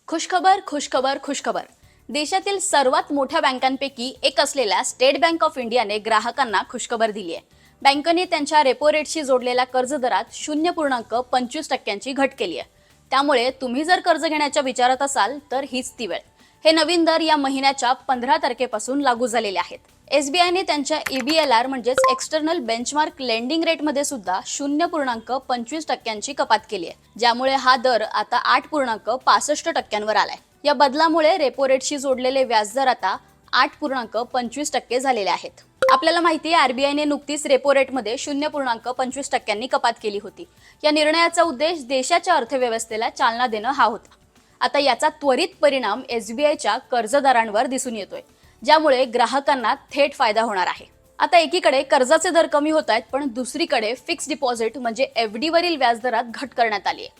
खुशखबर खुशखबर खुशखबर. देशातील सर्वात मोठ्या बँकांपैकी एक असलेल्या स्टेट बँक ऑफ इंडियाने ग्राहकांना खुशखबर दिली आहे. बँकेने त्यांच्या रेपो रेटशी जोडलेल्या कर्जदरात 0.25% घट केली आहे. त्यामुळे तुम्ही जर कर्ज घेण्याच्या विचारात असाल तर हीच ती वेळ. हे नवीन दर या महिन्याच्या 15 तारखेपासून लागू झालेले आहेत. एसबीआयने त्यांच्या EBLR म्हणजेच एक्सटर्नल बेंचमार्क लेंडिंग रेटमध्ये सुद्धा 0.25% कपात केली आहे, ज्यामुळे हा दर आता 8.65% आलाय. या बदलामुळे रेपो रेटशी जोडलेले व्याजदर आता 8.25% झालेले आहेत. आपल्याला माहिती आहे, आरबीआयने नुकतीच रेपो रेटमध्ये 0.25% कपात केली होती. या निर्णयाचा उद्देश देशाच्या अर्थव्यवस्थेला चालना देणं हा होता. आता याचा त्वरित परिणाम एसबीआयच्या कर्जदारांवर दिसून येतोय, ज्यामुळे ग्राहकांना थेट फायदा होणार आहे. आता एकीकडे कर्जाचे दर कमी होत आहेत, पण दुसरीकडे फिक्स डिपॉझिट म्हणजे FD वरील व्याजदरात घट करण्यात आली आहे.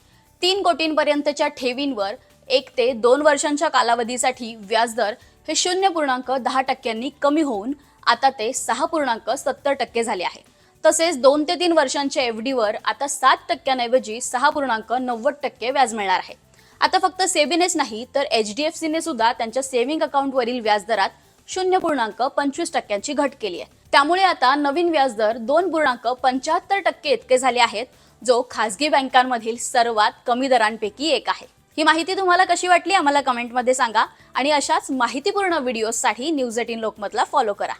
3 कोटींपर्यंतच्या ठेवींवर 1 ते 2 वर्षांच्या कालावधीसाठी व्याजदर हे 0.10% कमी होऊन आता ते 6.70% झाले आहे. तसेच 2 ते 3 वर्षांच्या FD वर आता 7% ऐवजी 6.90% व्याज मिळणार आहे. आता फक्त सेबीनेच नाही तर HDFCने सुद्धा त्यांच्या सेव्हिंग अकाउंटवरील व्याजदरात 0.25% घट केली आहे. त्यामुळे आता नवीन व्याजदर 2.75% इतके झाले आहेत, जो खासगी बँकांमधील सर्वात कमी दरांपैकी एक आहे. ही माहिती तुम्हाला कशी वाटली आम्हाला कमेंटमध्ये सांगा आणि अशाच माहितीपूर्ण व्हिडिओसाठी न्यूज 18 लोकमतला फॉलो करा.